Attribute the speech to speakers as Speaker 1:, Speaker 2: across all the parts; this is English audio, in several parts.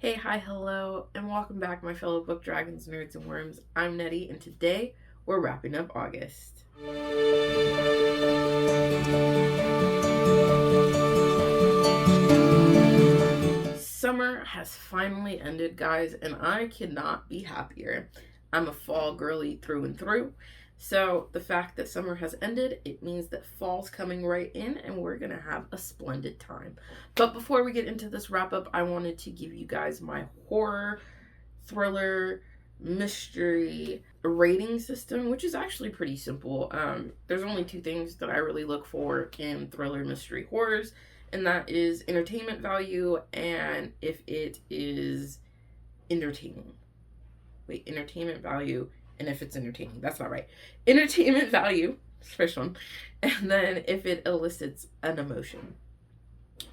Speaker 1: Hey, hi, hello, and welcome back, my fellow book dragons, nerds, and worms. I'm Nettie, and today we're wrapping up August. Summer has finally ended, guys, and I cannot be happier. I'm a fall girly through and through. So, the fact that summer has ended, it means that fall's coming right in, and we're going to have a splendid time. But before we get into this wrap up, I wanted to give you guys my horror, thriller, mystery rating system, which is actually pretty simple. There's only two things that I really look for in thriller, mystery, horrors, and that is entertainment value and if it is entertaining. Wait, entertainment value and if it's entertaining. That's not right. Entertainment value, first one, and then if it elicits an emotion.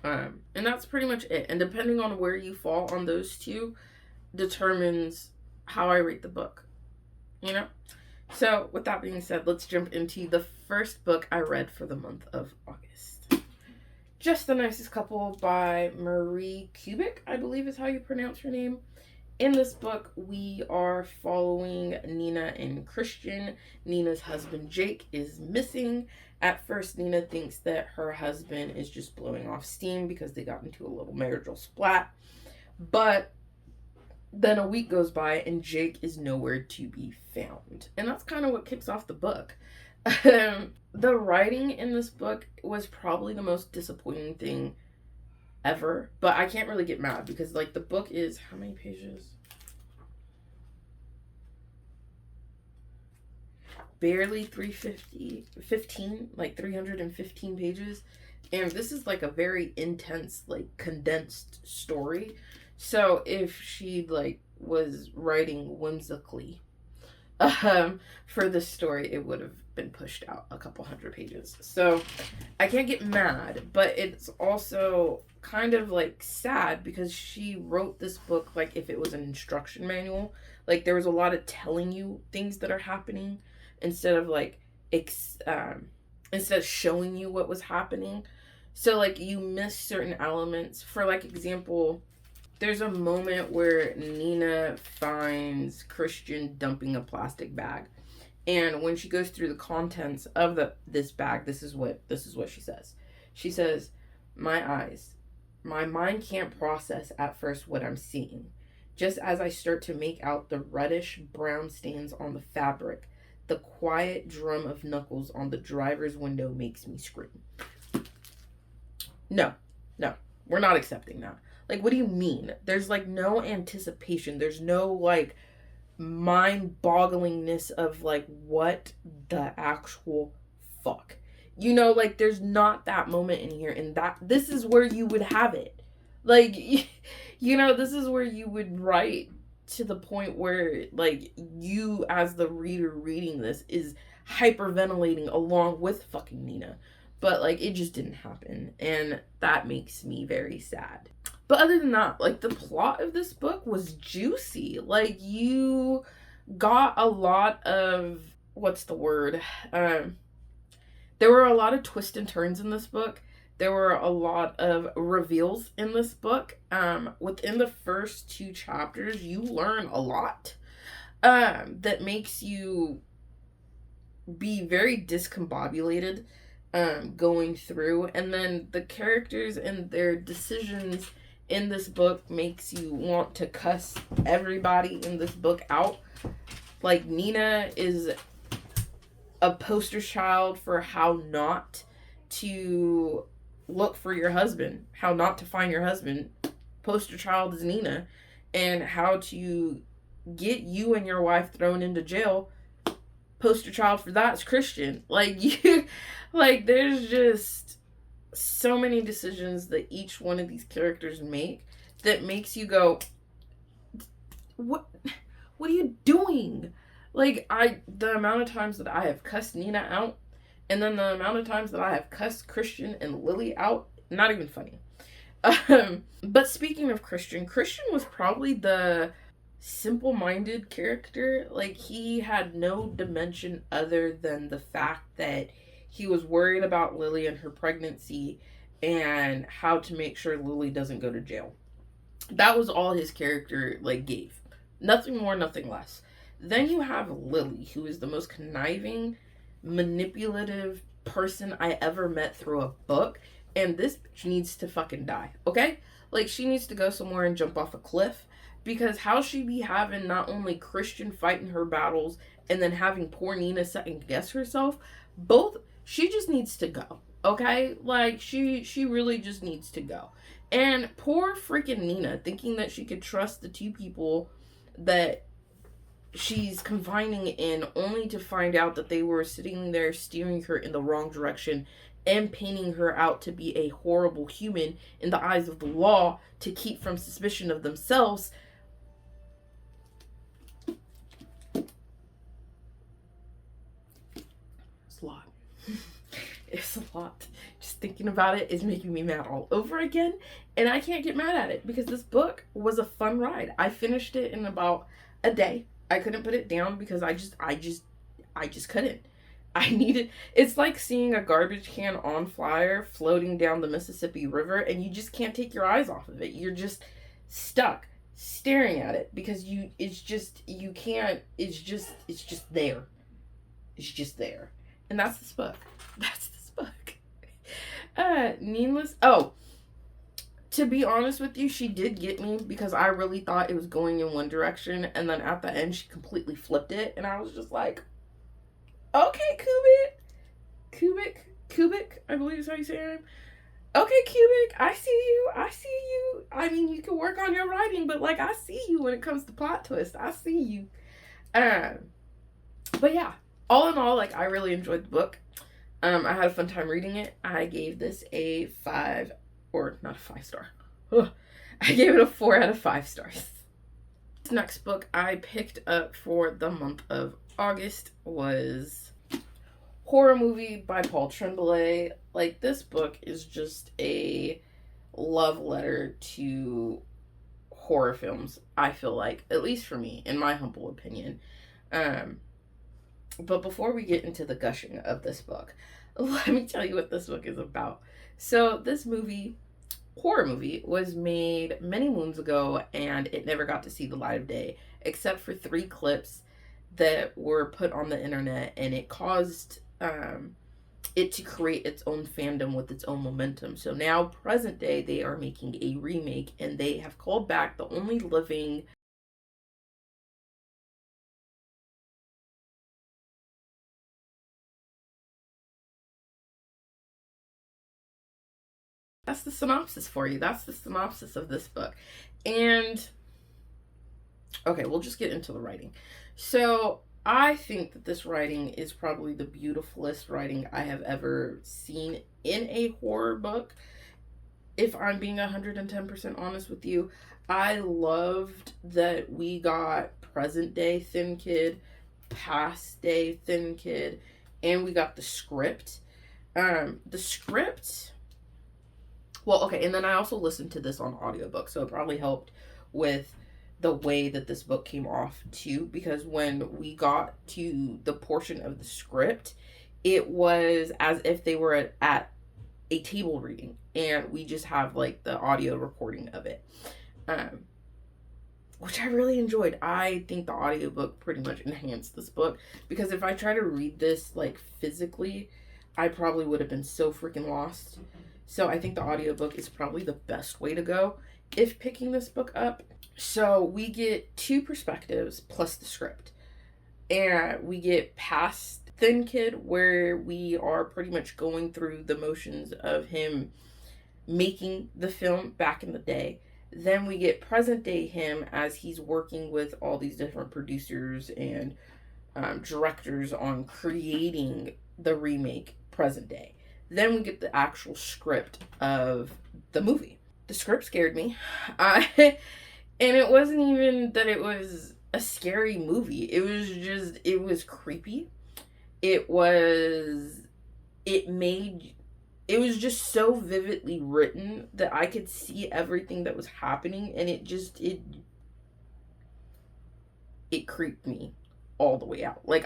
Speaker 1: And that's pretty much it. And depending on where you fall on those two, determines how I rate the book, you know? So, with that being said, let's jump into the first book I read for the month of August. Just the Nicest Couple by Marie Kubik, I believe is how you pronounce her name. In this book, we are following Nina and Christian. Nina's husband, Jake, is missing. At first, Nina thinks that her husband is just blowing off steam because they got into a little marital splat. But then a week goes by and Jake is nowhere to be found. And that's kind of what kicks off the book. The writing in this book was probably the most disappointing thing ever, but I can't really get mad because, like, the book is how many pages? Barely 315, like 315 pages. And this is like a very intense, like, condensed story. So if she, like, was writing whimsically for this story, it would have been pushed out a couple hundred pages. So I can't get mad, but it's also kind of like sad because she wrote this book like if it was an instruction manual. Like there was a lot of telling you things that are happening instead of like instead of showing you what was happening. So like you miss certain elements. For like example, there's a moment where Nina finds Christian dumping a plastic bag. And when she goes through the contents of this bag, this is what she says. She says, "My eyes. My mind can't process at first what I'm seeing. Just as I start to make out the reddish brown stains on the fabric, the quiet drum of knuckles on the driver's window makes me scream." No, we're not accepting that. Like, what do you mean? There's like no anticipation. There's no like mind-bogglingness of like what the actual fuck. You know, like there's not that moment in here, and that this is where you would have it. Like you know, this is where you would write to the point where like you as the reader reading this is hyperventilating along with fucking Nina. But like it just didn't happen, and that makes me very sad. But other than that, like the plot of this book was juicy. Like you got a lot of what's the word? There were a lot of twists and turns in this book. There were a lot of reveals in this book. Within the first two chapters, you learn a lot that makes you be very discombobulated going through. And then the characters and their decisions in this book makes you want to cuss everybody in this book out. Like Nina is a poster child for how not to look for your husband, how not to find your husband. Poster child is Nina. And how to get you and your wife thrown into jail. Poster child for that is Christian. Like you, like there's just so many decisions that each one of these characters make that makes you go, what are you doing? Like the amount of times that I have cussed Nina out, and then the amount of times that I have cussed Christian and Lily out, not even funny. But speaking of Christian was probably the simple-minded character. Like he had no dimension other than the fact that he was worried about Lily and her pregnancy and how to make sure Lily doesn't go to jail. That was all his character like gave. Nothing more, nothing less. Then you have Lily, who is the most conniving, manipulative person I ever met through a book, and this bitch needs to fucking die, okay? Like, she needs to go somewhere and jump off a cliff, because how she be having not only Christian fighting her battles and then having poor Nina second guess herself, both, she just needs to go, okay? Like, she really just needs to go. And poor freaking Nina, thinking that she could trust the two people that she's confining in, only to find out that they were sitting there steering her in the wrong direction and painting her out to be a horrible human in the eyes of the law to keep from suspicion of themselves. It's a lot. It's a lot. Just thinking about it is making me mad all over again, and I can't get mad at it because this book was a fun ride. I finished it in about a day. I couldn't put it down because I just couldn't. I needed, it's like seeing a garbage can on fire floating down the Mississippi River, and you just can't take your eyes off of it. You're just stuck staring at it because it's just there. It's just there. And that's this book. That's this book. To be honest with you, she did get me because I really thought it was going in one direction, and then at the end she completely flipped it, and I was just like, okay, Kubik, I believe is how you say her name. Okay, Kubik, I see you. I mean, you can work on your writing, but like, I see you when it comes to plot twists. I see you. But yeah, all in all, like, I really enjoyed the book. I had a fun time reading it. I gave this a 5, or not a 5-star. I gave it a 4 out of 5 stars. This next book I picked up for the month of August was Horror Movie by Paul Tremblay. Like, this book is just a love letter to horror films, I feel like, at least for me, in my humble opinion. But before we get into the gushing of this book, let me tell you what this book is about. So this horror movie, was made many moons ago, and it never got to see the light of day, except for 3 clips that were put on the internet, and it caused it to create its own fandom with its own momentum. So now, present day, they are making a remake, and they have called back the only living that's the synopsis for you. That's the synopsis of this book. And okay, we'll just get into the writing. So I think that this writing is probably the beautifulest writing I have ever seen in a horror book. If I'm being 110% honest with you, I loved that we got present day Thin Kid, past day Thin Kid, and we got the script. The script, well, okay, and then I also listened to this on audiobook, so it probably helped with the way that this book came off too, because when we got to the portion of the script, it was as if they were at a table reading, and we just have like the audio recording of it, which I really enjoyed. I think the audiobook pretty much enhanced this book, because if I try to read this like physically, I probably would have been so freaking lost. So I think the audiobook is probably the best way to go if picking this book up. So we get 2 perspectives plus the script. And we get past Thin Kid, where we are pretty much going through the motions of him making the film back in the day. Then we get present day him as he's working with all these different producers and directors on creating the remake present day. Then we get the actual script of the movie. The script scared me. And it wasn't even that it was a scary movie. It was creepy. It was just so vividly written that I could see everything that was happening, and it creeped me all the way out. Like,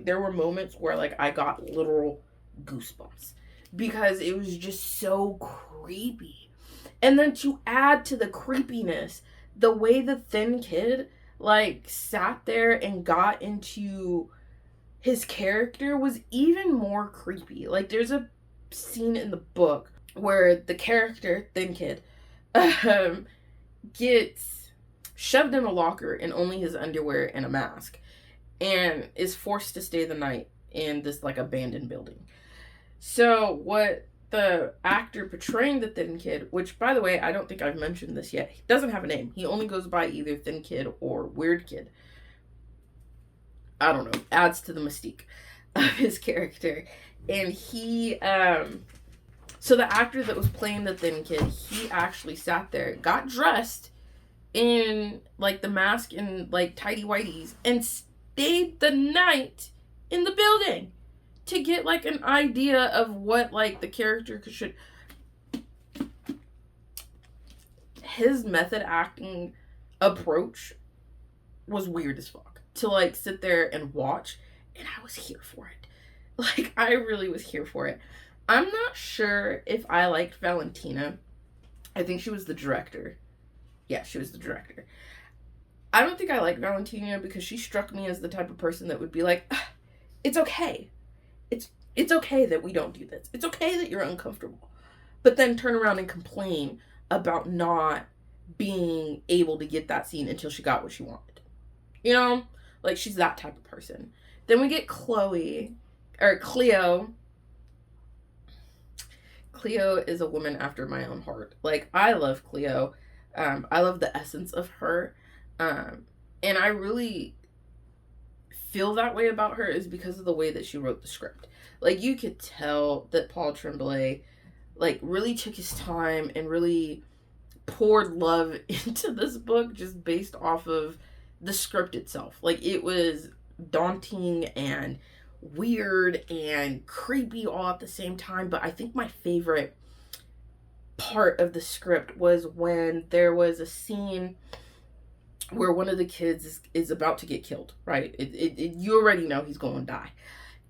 Speaker 1: there were moments where like I got literal goosebumps because it was just so creepy. And then to add to the creepiness, the way the thin kid like sat there and got into his character was even more creepy. Like there's a scene in the book where the character, thin kid, gets shoved in a locker in only his underwear and a mask and is forced to stay the night in this like abandoned building. So what the actor portraying the thin kid, which by the way, I don't think I've mentioned this yet, he doesn't have a name. He only goes by either thin kid or weird kid. I don't know, adds to the mystique of his character. And he, so the actor that was playing the thin kid, he actually sat there, got dressed in like the mask and like tidy whities and stayed the night in the building to get like an idea of what like the character should. His method acting approach was weird as fuck to like sit there and watch, and I was here for it. Like I really was here for it. I'm not sure if I liked Valentina. I think she was the director. Yeah, she was the director. I don't think I liked Valentina because she struck me as the type of person that would be like, it's okay. It's okay that we don't do this. It's okay that you're uncomfortable. But then turn around and complain about not being able to get that scene until she got what she wanted. You know? Like, she's that type of person. Then we get Cleo. Cleo is a woman after my own heart. Like, I love Cleo. I love the essence of her. And I really feel that way about her is because of the way that she wrote the script. Like, you could tell that Paul Tremblay, like, really took his time and really poured love into this book just based off of the script itself. Like, it was daunting and weird and creepy all at the same time. But I think my favorite part of the script was when there was a scene where one of the kids is about to get killed, right? You already know he's going to die.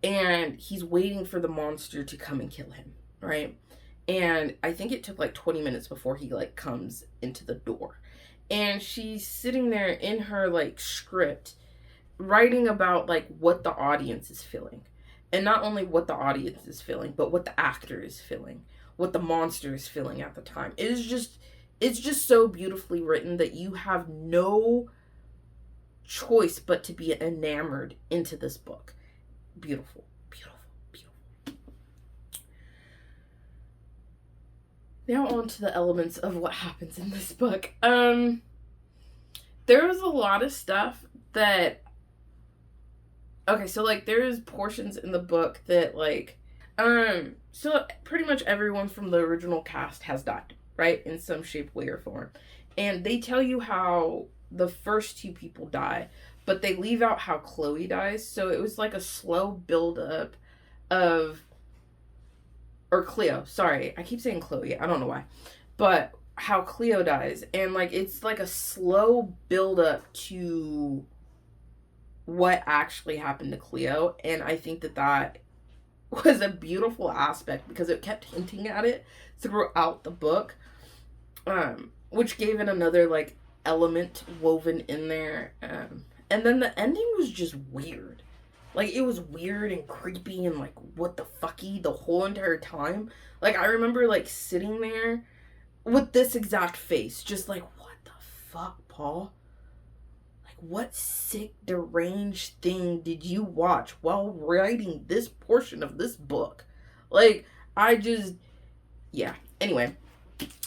Speaker 1: And he's waiting for the monster to come and kill him, right? And I think it took like 20 minutes before he like comes into the door. And she's sitting there in her like script writing about like what the audience is feeling. And not only what the audience is feeling, but what the actor is feeling, what the monster is feeling at the time. It's just so beautifully written that you have no choice but to be enamored into this book. Beautiful, beautiful, beautiful. Now on to the elements of what happens in this book. There was a lot of stuff that... Okay, so like there's portions in the book that like... So pretty much everyone from the original cast has died, right? In some shape, way, or form. And they tell you how the first two people die, but they leave out how Chloe dies. So it was like a slow buildup of... Or Cleo, sorry. I keep saying Chloe. I don't know why. But how Cleo dies. And like it's like a slow buildup to what actually happened to Cleo. And I think that was a beautiful aspect because it kept hinting at it throughout the book. Which gave it another like element woven in there. And then the ending was just weird. Like, it was weird and creepy and like, what the fucky the whole entire time. Like, I remember like sitting there with this exact face, just like, what the fuck, Paul? Like, what sick, deranged thing did you watch while writing this portion of this book? Like, yeah. Anyway,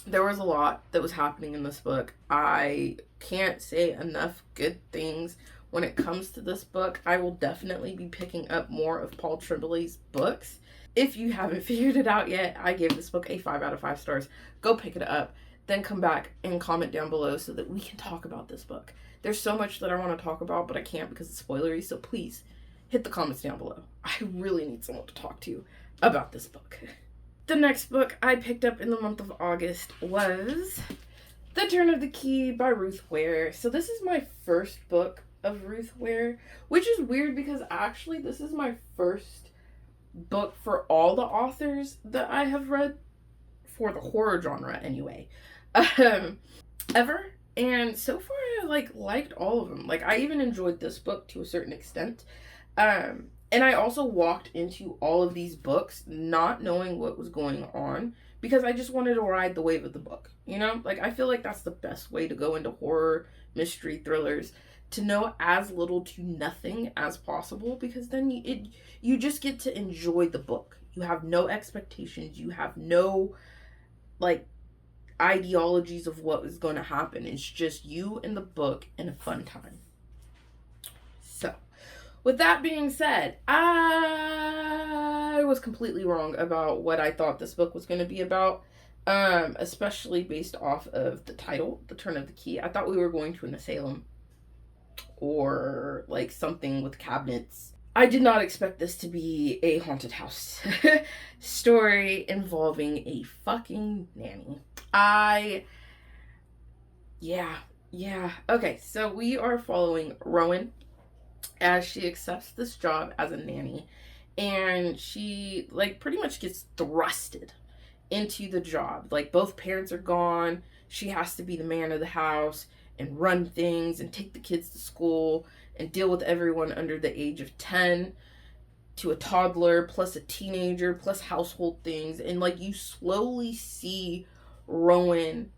Speaker 1: there was a lot that was happening in this book. I can't say enough good things when it comes to this book. I will definitely be picking up more of Paul Tremblay's books. If you haven't figured it out yet, I gave this book a 5 out of 5 stars. Go pick it up, then come back and comment down below so that we can talk about this book. There's so much that I want to talk about, but I can't because it's spoilery, so please hit the comments down below. I really need someone to talk to about this book. The next book I picked up in the month of August was The Turn of the Key by Ruth Ware. So this is my first book of Ruth Ware, which is weird because actually this is my first book for all the authors that I have read for the horror genre anyway, um, ever. And so far, I liked all of them. Like, I even enjoyed this book to a certain extent. And I also walked into all of these books not knowing what was going on because I just wanted to ride the wave of the book. You know, like, I feel like that's the best way to go into horror, mystery, thrillers, to know as little to nothing as possible, because then you just get to enjoy the book. You have no expectations. You have no like ideologies of what is going to happen. It's just you and the book and a fun time. So, with that being said, I was completely wrong about what I thought this book was going to be about, especially based off of the title, The Turn of the Key. I thought we were going to an asylum or like something with cabinets. I did not expect this to be a haunted house story involving a fucking nanny. Yeah. Okay, so we are following Rowan as she accepts this job as a nanny, and she like pretty much gets thrusted into the job. Like, both parents are gone. She has to be the man of the house and run things and take the kids to school and deal with everyone under the age of 10 to a toddler plus a teenager plus household things. And like, you slowly see Rowan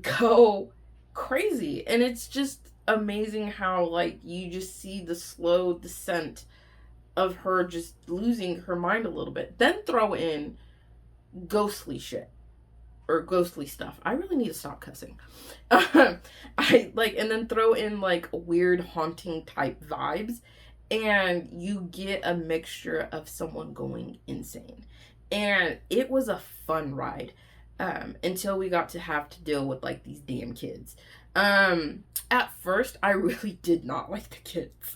Speaker 1: go crazy, and it's just amazing how like you just see the slow descent of her just losing her mind a little bit. Then throw in ghostly shit or ghostly stuff. I really need to stop cussing. And then throw in like weird haunting type vibes, and you get a mixture of someone going insane. And it was a fun ride, until we got to have to deal with like these damn kids. At first, I really did not like the kids,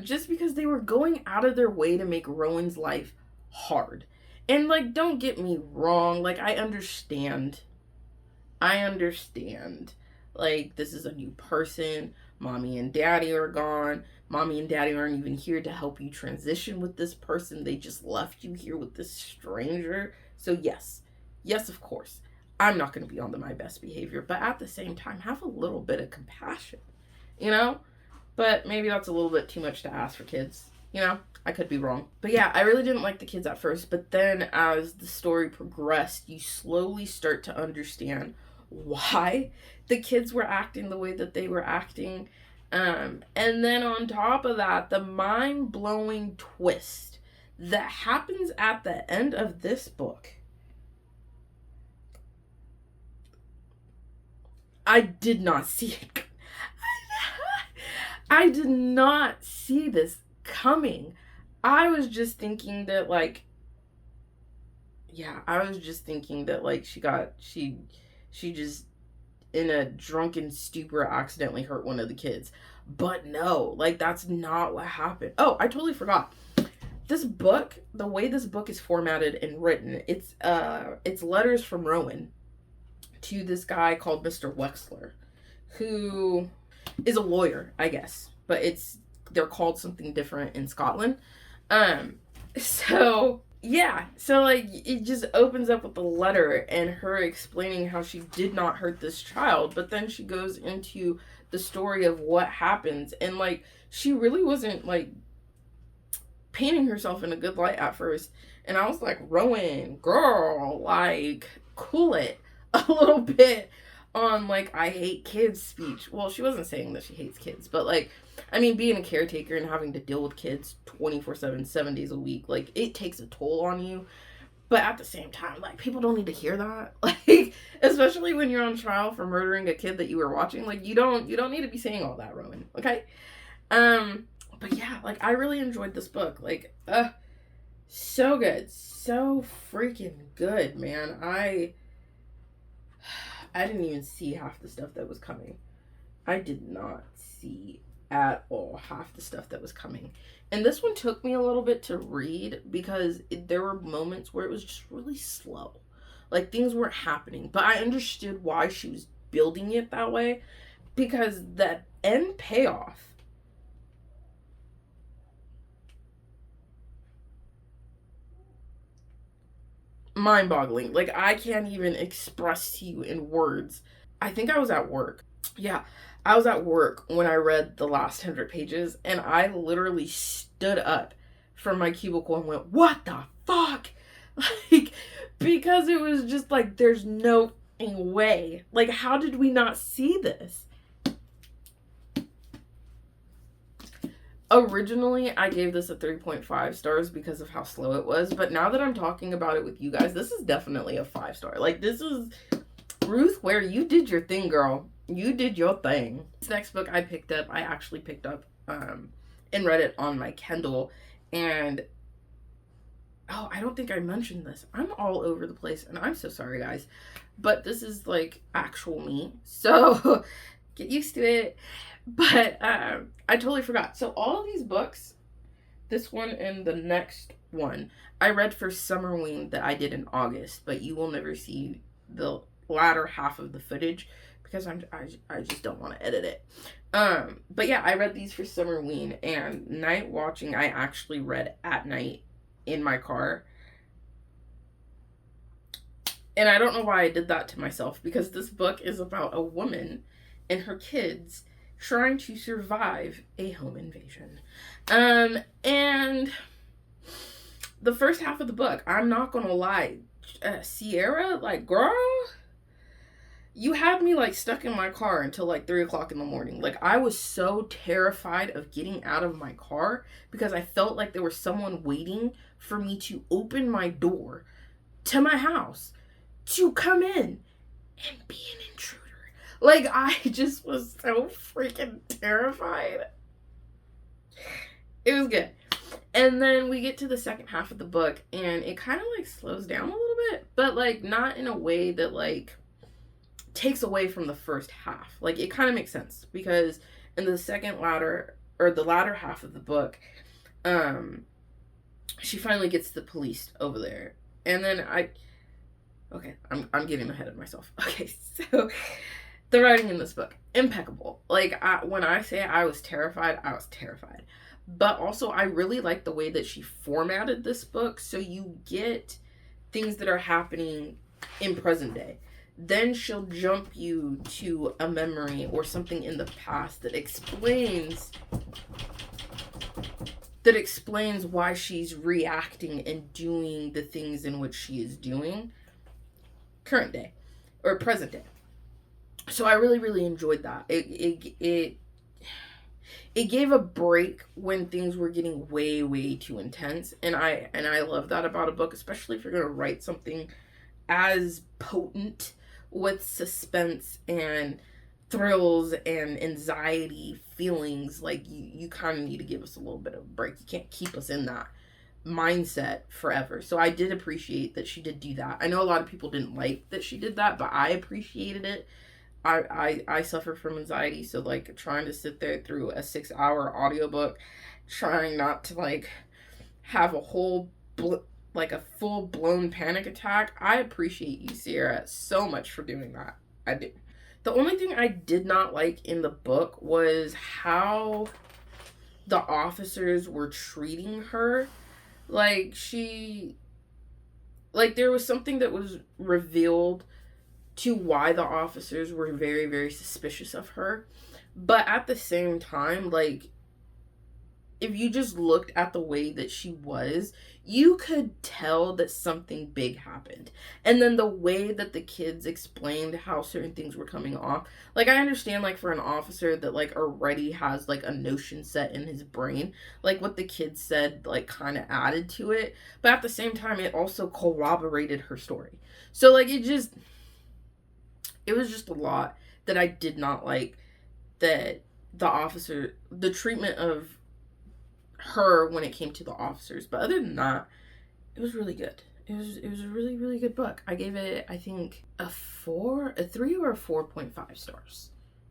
Speaker 1: just because they were going out of their way to make Rowan's life hard. And like, don't get me wrong, like, I understand. Like, this is a new person. Mommy and daddy are gone. Mommy and daddy aren't even here to help you transition with this person. They just left you here with this stranger. So yes, of course, I'm not going to be on my best behavior, but at the same time, have a little bit of compassion, you know? But maybe that's a little bit too much to ask for kids, you know? I could be wrong. But yeah, I really didn't like the kids at first, but then as the story progressed, you slowly start to understand why the kids were acting the way that they were acting. And then on top of that, the mind-blowing twist that happens at the end of this book. I did not see it. I did not see this coming. I was just thinking that like she just in a drunken stupor accidentally hurt one of the kids. But no, like, that's not what happened. Oh, I totally forgot. This book, the way this book is formatted and written, it's letters from Rowan to this guy called Mr. Wexler, who is a lawyer, I guess, but they're called something different in Scotland. So like, it just opens up with a letter and her explaining how she did not hurt this child, but then she goes into the story of what happens, and like, she really wasn't like painting herself in a good light at first. And I was like, Rowan, girl, like, cool it a little bit on like, I hate kids speech. Well, she wasn't saying that she hates kids, but like, I mean, being a caretaker and having to deal with kids 24/7, 7 days a week, like, it takes a toll on you. But at the same time, like, people don't need to hear that. Like, especially when you're on trial for murdering a kid that you were watching. Like, you don't need to be saying all that, Rowan. Okay? But yeah, like, I really enjoyed this book. Like, so good. So freaking good, man. I didn't even see half the stuff that was coming. I did not see at all half the stuff that was coming. And this one took me a little bit to read because there were moments where it was just really slow. Like, things weren't happening. But I understood why she was building it that way, because the end payoff, mind-boggling. Like, I can't even express to you in words. I think I was at work. Yeah, I was at work when I read the last 100 pages, and I literally stood up from my cubicle and went, what the fuck? Like, because it was just like, there's no way. Like, how did we not see this? Originally, I gave this a 3.5 stars because of how slow it was, but now that I'm talking about it with you guys, this is definitely a 5-star. Like, this is, Ruth Ware, you did your thing, girl. You did your thing. This next book I picked up, I actually picked up and read it on my Kindle, and oh, I don't think I mentioned this. I'm all over the place, and I'm so sorry, guys, but this is like actual me, so get used to it. But I totally forgot. So all of these books, this one and the next one, I read for Summerween that I did in August, but you will never see the latter half of the footage because I just don't want to edit it. But yeah, I read these for Summerween, and Night Watching I actually read at night in my car. And I don't know why I did that to myself, because this book is about a woman and her kids trying to survive a home invasion. And the first half of the book, I'm not gonna lie, Sierra, like, girl, you had me like stuck in my car until like 3 o'clock in the morning. Like, I was so terrified of getting out of my car because I felt like there was someone waiting for me to open my door to my house to come in and be an intruder. Like, I just was so freaking terrified. It was good. And then we get to the second half of the book, and it kind of like slows down a little bit, but like not in a way that like takes away from the first half. Like, it kind of makes sense because in the the latter half of the book, she finally gets the police over there. And then I'm getting ahead of myself. Okay, so the writing in this book, impeccable. Like, when I say I was terrified, I was terrified. But also, I really like the way that she formatted this book, so you get things that are happening in present day. Then she'll jump you to a memory or something in the past that explains why she's reacting and doing the things in which she is doing current day or present day. So I really, really enjoyed that. It gave a break when things were getting way, way too intense. And I love that about a book, especially if you're going to write something as potent with suspense and thrills and anxiety feelings. Like, you kind of need to give us a little bit of a break. You can't keep us in that mindset forever. So I did appreciate that she did do that. I know a lot of people didn't like that she did that, but I appreciated it. I suffer from anxiety, so like trying to sit there through a 6-hour audiobook, trying not to like have a whole like a full-blown panic attack. I appreciate you, Sierra, so much for doing that. I do. The only thing I did not like in the book was how the officers were treating her. Like, there was something that was revealed to why the officers were very, very suspicious of her. But at the same time, like, if you just looked at the way that she was, you could tell that something big happened. And then the way that the kids explained how certain things were coming off, like, I understand, like, for an officer that like already has like a notion set in his brain, like what the kids said like kind of added to it, but at the same time it also corroborated her story. So like, it was just a lot that I did not like, that the treatment of her when it came to the officers. But other than that, it was really good. It was a really, really good book. I gave it, I think, a 3 or a 4.5 stars.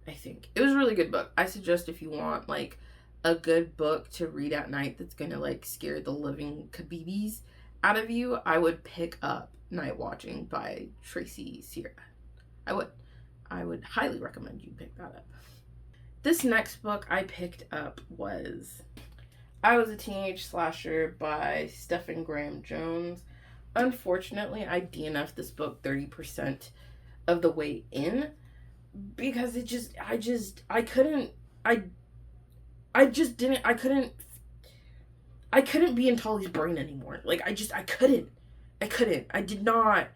Speaker 1: I think it was a really good book. I suggest, if you want like a good book to read at night that's gonna like scare the living kabibis out of you, I would pick up Night Watching by Tracy Sierra. I would highly recommend you pick that up. This next book I picked up was I Was a Teenage Slasher by Stephen Graham Jones. unfortunately, I DNF'd this book 30% of the way in because I couldn't be in Tully's brain anymore. Like, I couldn't. I did not.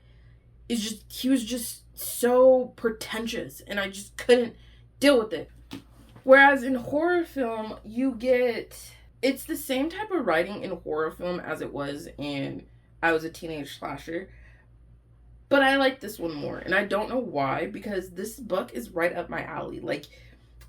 Speaker 1: It's just, he was just so pretentious, and I just couldn't deal with it. Whereas in horror film, it's the same type of writing in horror film as it was in I Was a Teenage Slasher. But I like this one more, and I don't know why, because this book is right up my alley. Like,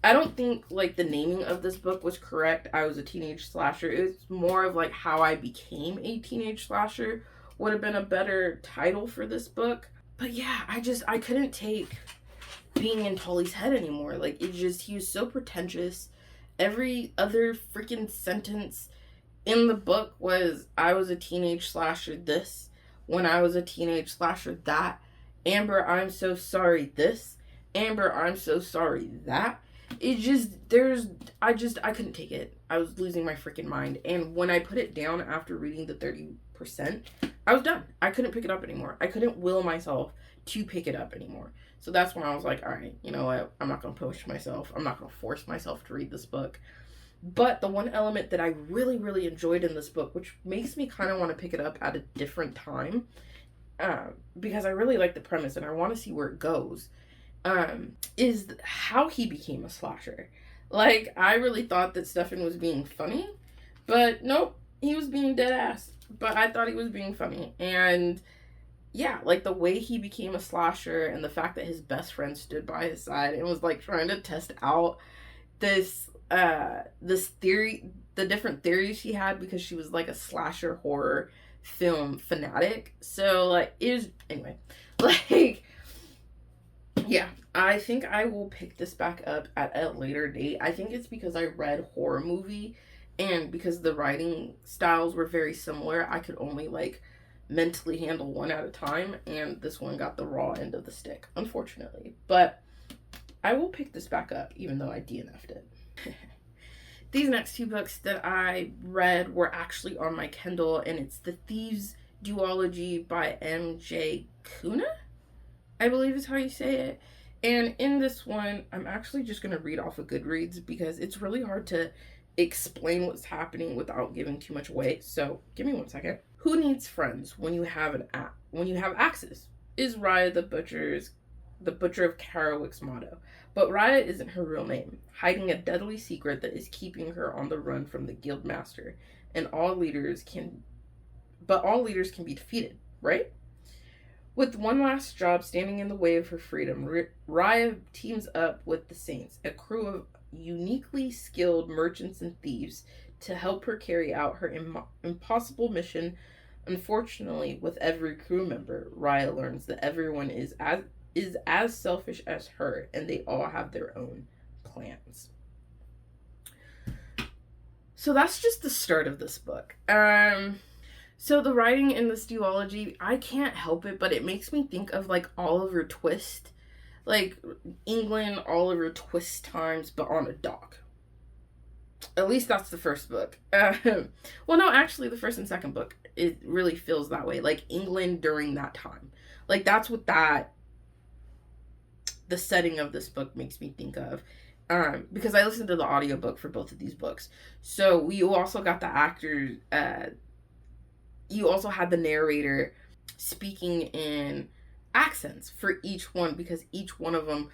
Speaker 1: I don't think, like, the naming of this book was correct. I Was a Teenage Slasher. It's more of, like, how I became a teenage slasher would have been a better title for this book. But yeah, I couldn't take being in Tully's head anymore. Like, he was so pretentious. Every other freaking sentence in the book was, I was a teenage slasher this. When I was a teenage slasher that. Amber, I'm so sorry this. Amber, I'm so sorry that. I couldn't take it. I was losing my freaking mind. And when I put it down after reading the 30%, I was done. I couldn't pick it up anymore. I couldn't will myself to pick it up anymore. So that's when I was like, all right, you know what? I'm not going to push myself. I'm not going to force myself to read this book. But the one element that I really, really enjoyed in this book, which makes me kind of want to pick it up at a different time, because I really like the premise and I want to see where it goes, is how he became a slasher. Like, I really thought that Stefan was being funny, but nope, he was being dead ass. But I thought he was being funny. And yeah, like, the way he became a slasher and the fact that his best friend stood by his side and was, like, trying to test out this theory, the different theories she had, because she was, like, a slasher horror film fanatic. So, like, anyway, like, yeah, I think I will pick this back up at a later date. I think it's because I read Horror Movie, and because the writing styles were very similar, I could only, like, mentally handle one at a time, and this one got the raw end of the stick, unfortunately. But I will pick this back up, even though I DNF'd it. These next two books that I read were actually on my Kindle, and it's The Thieves' Duology by M.J. Kuna, I believe is how you say it. And in this one, I'm actually just going to read off of Goodreads because it's really hard to explain what's happening without giving too much away. So give me 1 second. Who needs friends when you have axes? Is Raya the butcher of Carrowick's motto. But Raya isn't her real name, hiding a deadly secret that is keeping her on the run from the Guildmaster, and all leaders can be defeated, right? With one last job standing in the way of her freedom, Raya teams up with the Saints, a crew of uniquely skilled merchants and thieves, to help her carry out her impossible mission. Unfortunately, with every crew member, Raya learns that everyone is as selfish as her, and they all have their own plans. So that's just the start of this book. So the writing in this duology, I can't help it, but it makes me think of, like, Oliver Twist. Like, England, Oliver Twist times, but on a dock. At least that's the first book. Well, no, actually, the first and second book, it really feels that way. Like, England during that time. Like, that's what the setting of this book makes me think of. Because I listened to the audiobook for both of these books. So you also got the actors, you also had the narrator speaking in accents for each one, because each one of them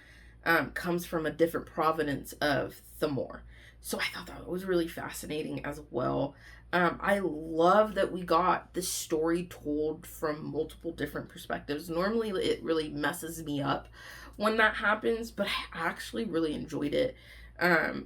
Speaker 1: comes from a different provenance of Thamor. So I thought that was really fascinating as well. I love that we got the story told from multiple different perspectives. Normally it really messes me up when that happens, but I actually really enjoyed it.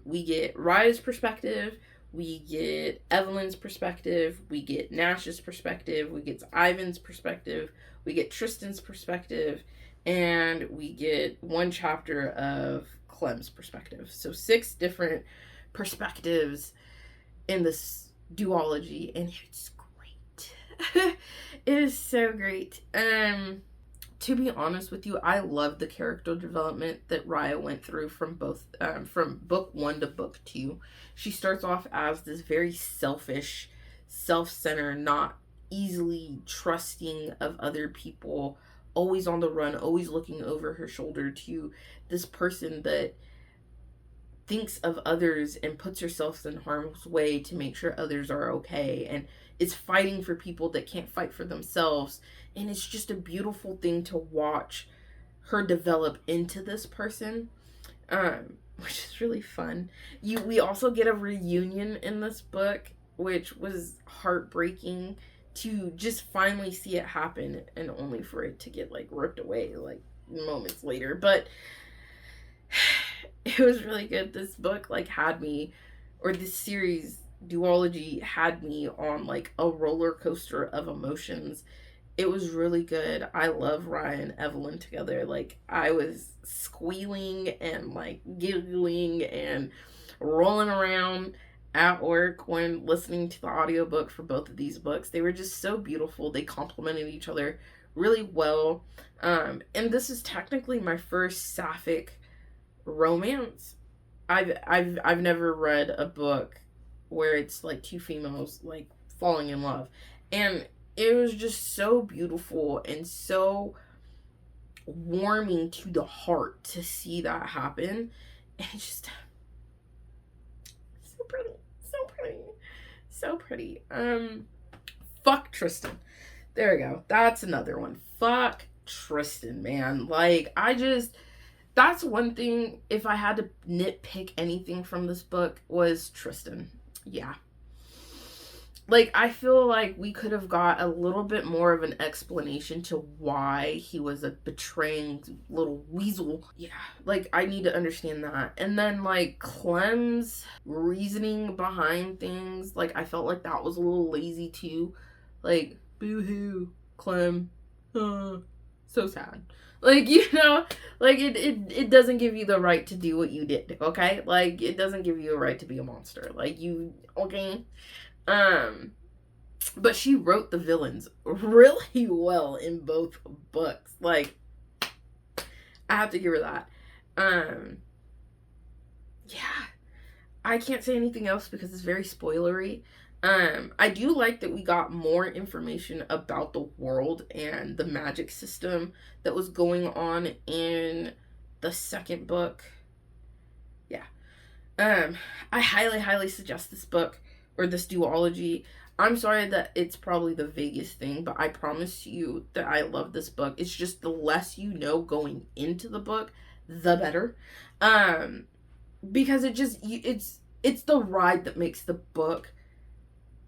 Speaker 1: We get Raya's perspective, we get Evelyn's perspective, we get Nash's perspective, we get Ivan's perspective, we get Tristan's perspective, and we get one chapter of Clem's perspective. So 6 different perspectives in this duology, and it's great. It is so great. To be honest with you, I love the character development that Raya went through from book 1 to book 2. She starts off as this very selfish, self-centered, not easily trusting of other people, always on the run, always looking over her shoulder, to this person that thinks of others and puts herself in harm's way to make sure others are okay, and is fighting for people that can't fight for themselves. And it's just a beautiful thing to watch her develop into this person, which is really fun. We also get a reunion in this book, which was heartbreaking to just finally see it happen, and only for it to get like ripped away like moments later. But it was really good. This book like had me, or this series duology had me on like a roller coaster of emotions. It was really good. I love Ryan and Evelyn together. Like, I was squealing and like giggling and rolling around at work when listening to the audiobook for both of these books. They were just so beautiful. They complemented each other really well. And this is technically my first sapphic romance. I've never read a book where it's like two females like falling in love. And it was just so beautiful and so warming to the heart to see that happen. And it's just so pretty. So pretty. So pretty. Fuck Tristan. There we go. That's another one. Fuck Tristan, man. Like, that's one thing, if I had to nitpick anything from this book, was Tristan. Yeah. Like, I feel like we could have got a little bit more of an explanation to why he was a betraying little weasel. Yeah, like, I need to understand that. And then, like, Clem's reasoning behind things, like, I felt like that was a little lazy, too. Like, boo-hoo, Clem. So sad. Like, you know, like, it doesn't give you the right to do what you did, okay? Like, it doesn't give you a right to be a monster. Like, you, okay? But she wrote the villains really well in both books. Like, I have to give her that. Yeah. I can't say anything else because it's very spoilery. I do like that we got more information about the world and the magic system that was going on in the second book. Yeah. I highly suggest this book, or this duology. I'm sorry that it's probably the vaguest thing, but I promise you that I love this book. It's just the less you know going into the book, the better. Because it's the ride that makes the book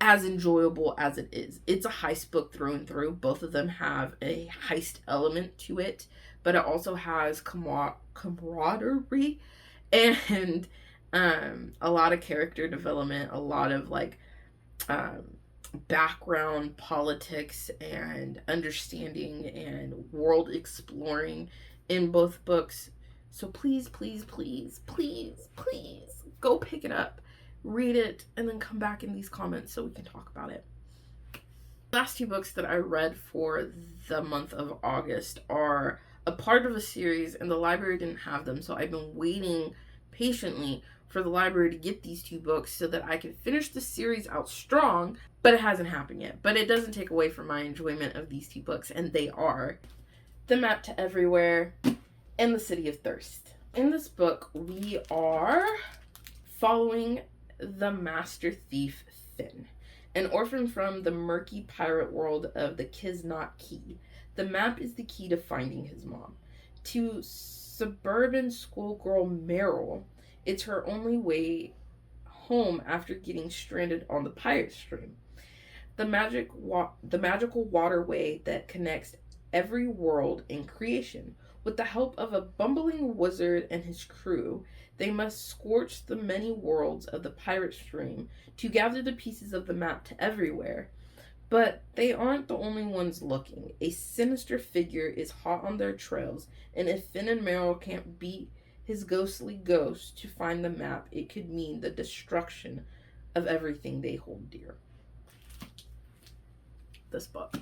Speaker 1: as enjoyable as it is. It's a heist book through and through. Both of them have a heist element to it, but it also has camaraderie and a lot of character development, a lot of like background politics and understanding and world exploring in both books. So please go pick it up, read it, and then come back in these comments so we can talk about it. The last two books that I read for the month of August are a part of a series, and the library didn't have them, so I've been waiting patiently for the library to get these two books so that I can finish the series out strong, but it hasn't happened yet. But it doesn't take away from my enjoyment of these two books, and they are The Map to Everywhere and The City of Thirst. In this book, we are following the master thief Finn, an orphan from the murky pirate world of the Kisnot Key. The map is the key to finding his mom. To suburban schoolgirl Meryl, it's her only way home after getting stranded on the pirate stream. The magical waterway that connects every world in creation. With the help of a bumbling wizard and his crew, they must scorch the many worlds of the pirate stream to gather the pieces of the map to everywhere. But they aren't the only ones looking. A sinister figure is hot on their trails, and if Finn and Meryl can't beat his ghostly ghost to find the map, it could mean the destruction of everything they hold dear. This book.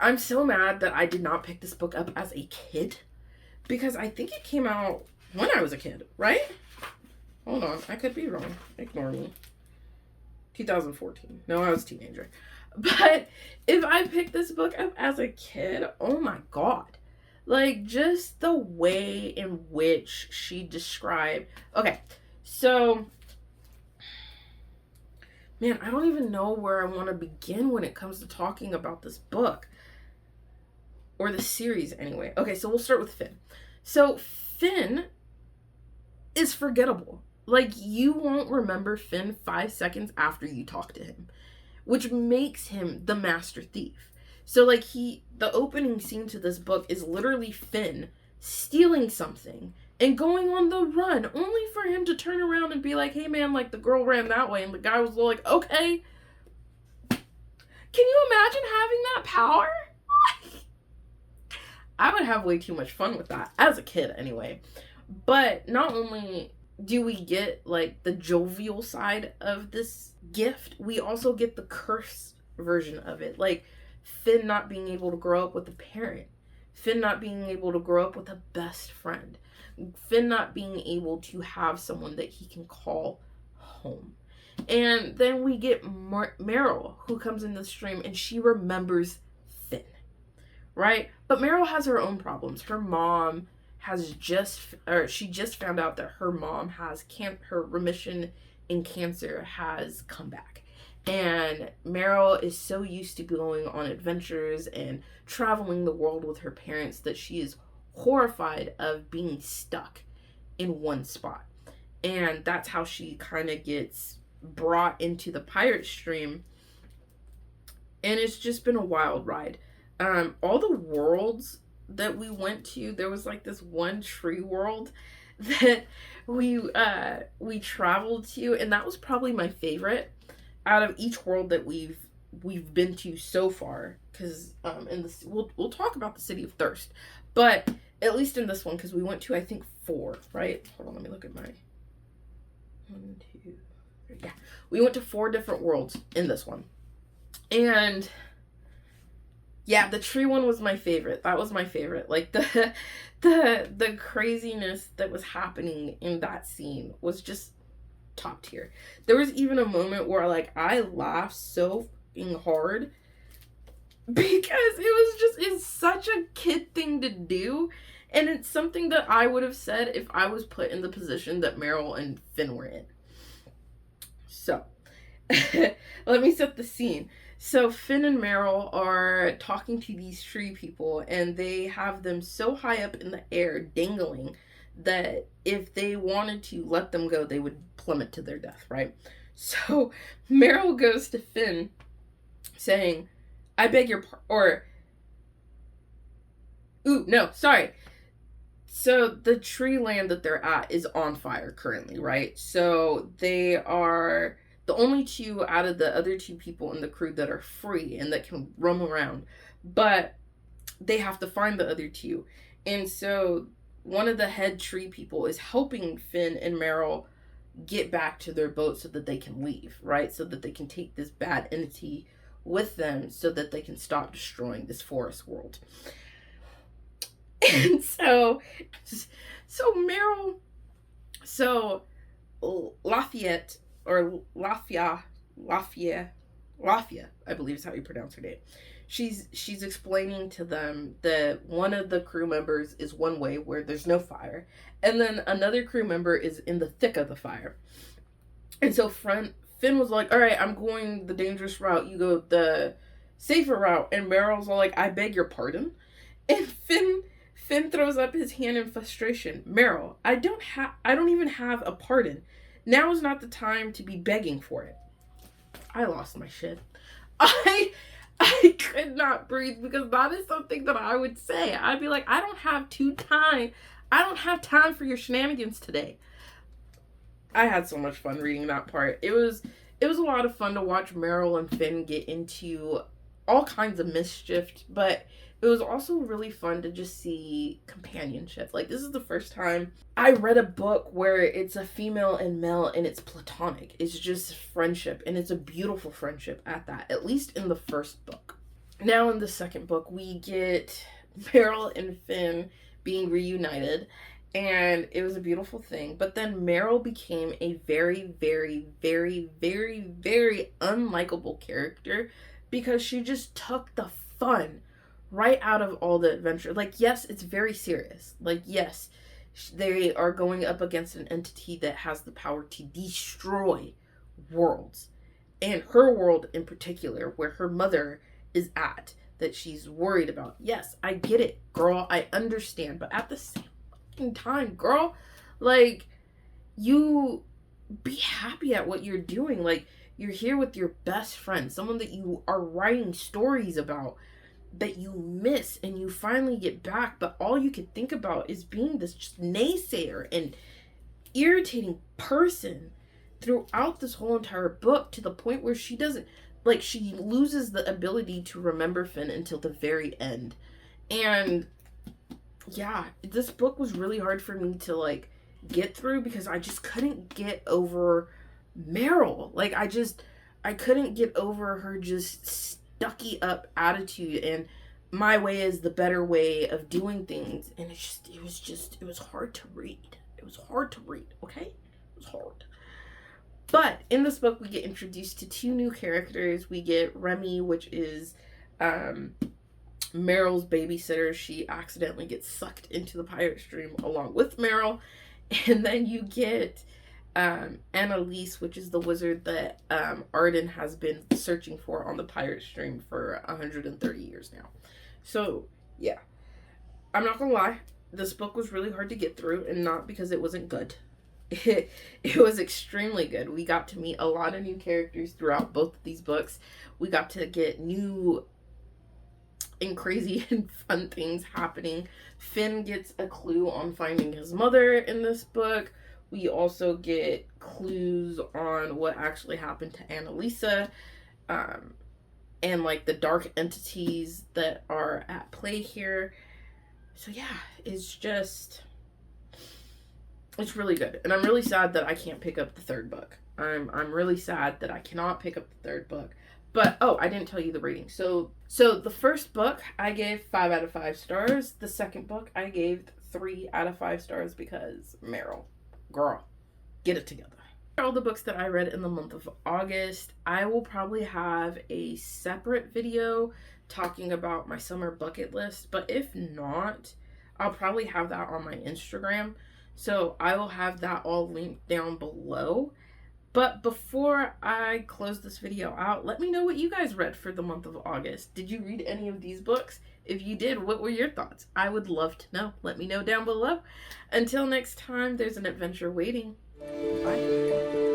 Speaker 1: I'm so mad that I did not pick this book up as a kid, because I think it came out when I was a kid, right? Hold on, I could be wrong. Ignore me. 2014. No, I was a teenager. But if I picked this book up as a kid, oh my God. Like, just the way in which she described. Okay, so, man, I don't even know where I want to begin when it comes to talking about this book. Or the series, anyway. Okay, so we'll start with Finn. So, Finn is forgettable. Like, you won't remember Finn 5 seconds after you talk to him, which makes him the master thief. So, like, the opening scene to this book is literally Finn stealing something and going on the run, only for him to turn around and be like, hey man, like, the girl ran that way, and the guy was like, okay. Can you imagine having that power? I would have way too much fun with that, as a kid anyway. But not only do we get, like, the jovial side of this gift, we also get the curse version of it. Like, Finn not being able to grow up with a parent. Finn not being able to grow up with a best friend. Finn not being able to have someone that he can call home. And then we get Meryl, who comes in the stream, and she remembers Finn, right? But Meryl has her own problems. Her mom she just found out that her mom has her remission in cancer has come back. And Meryl is so used to going on adventures and traveling the world with her parents that she is horrified of being stuck in one spot. And that's how she kind of gets brought into the pirate stream. And it's just been a wild ride. All the worlds that we went to, there was like this one tree world that we traveled to, and that was probably my favorite out of each world that we've been to so far. Because in this, we'll talk about the City of Thirst, but at least in this one, because we went to, I think, 4, right? Hold on, let me look at my 1, 2, 3. Yeah, we went to 4 different worlds in this one, and yeah, the tree one was my favorite. That was my favorite. Like, the craziness that was happening in that scene was just top tier. There was even a moment where, like, I laughed so fucking hard because it's such a kid thing to do, and it's something that I would have said if I was put in the position that Meryl and Finn were in. So, let me set the scene. So Finn and Meryl are talking to these tree people, and they have them so high up in the air, dangling, that if they wanted to let them go, they would plummet to their death, right? So Meryl goes to Finn saying, I beg your pardon, So the tree land that they're at is on fire currently, right? So they are the only 2 out of the other 2 people in the crew that are free and that can roam around, but they have to find the other 2. And so one of the head tree people is helping Finn and Meryl get back to their boat so that they can leave, right? So that they can take this bad entity with them so that they can stop destroying this forest world. And so Meryl, Lafayette, or Lafia, I believe is how you pronounce her name. She's explaining to them that one of the crew members is one way where there's no fire, and then another crew member is in the thick of the fire. And so Finn was like, all right, I'm going the dangerous route, you go the safer route. And Meryl's all like, I beg your pardon. And Finn throws up his hand in frustration. Meryl, I don't even have a pardon. Now is not the time to be begging for it. I lost my shit. I could not breathe, because that is something that I would say. I'd be like, I don't have time for your shenanigans today. I had so much fun reading that part. It was a lot of fun to watch Meryl and Finn get into all kinds of mischief, but it was also really fun to just see companionship. Like, this is the first time I read a book where it's a female and male and it's platonic. It's just friendship, and it's a beautiful friendship at that, at least in the first book. Now in the second book, we get Meryl and Finn being reunited, and it was a beautiful thing. But then Meryl became a very, very, very, very, very unlikable character because she just took the fun right out of all the adventure. Like, yes, it's very serious. Like, yes, they are going up against an entity that has the power to destroy worlds. And her world in particular, where her mother is at, that she's worried about. Yes, I get it, girl. I understand. But at the same time, girl, like, you be happy at what you're doing. Like, you're here with your best friend, someone that you are writing stories about, that you miss, and you finally get back, but all you can think about is being this just naysayer and irritating person throughout this whole entire book, to the point where she doesn't, like, she loses the ability to remember Finn until the very end. And yeah, this book was really hard for me to, like, get through, because I just couldn't get over Meryl. Like, I couldn't get over her just stucky up attitude, and my way is the better way of doing things. And it was hard to read. It was hard to read, okay? It was hard. But in this book, we get introduced to 2 new characters. We get Remy, which is Meryl's babysitter. She accidentally gets sucked into the pirate stream along with Meryl. And then you get Annalise, which is the wizard that Arden has been searching for on the pirate stream for 130 years now. So, yeah. I'm not gonna lie. This book was really hard to get through, and not because it wasn't good. It was extremely good. We got to meet a lot of new characters throughout both of these books. We got to get new and crazy and fun things happening. Finn gets a clue on finding his mother in this book. We also get clues on what actually happened to Annalisa, and like the dark entities that are at play here. So yeah, it's really good. And I'm really sad that I can't pick up the 3rd book. I'm really sad that I cannot pick up the 3rd book. But, oh, I didn't tell you the rating. So the first book, I gave 5 out of 5 stars. The second book, I gave 3 out of 5 stars, because Meryl, girl, get it together. All the books that I read in the month of August. I will probably have a separate video talking about my summer bucket list. But if not, I'll probably have that on my Instagram. So I will have that all linked down below. But before I close this video out, let me know what you guys read for the month of August. Did you read any of these books? If you did, what were your thoughts? I would love to know. Let me know down below. Until next time, there's an adventure waiting. Bye.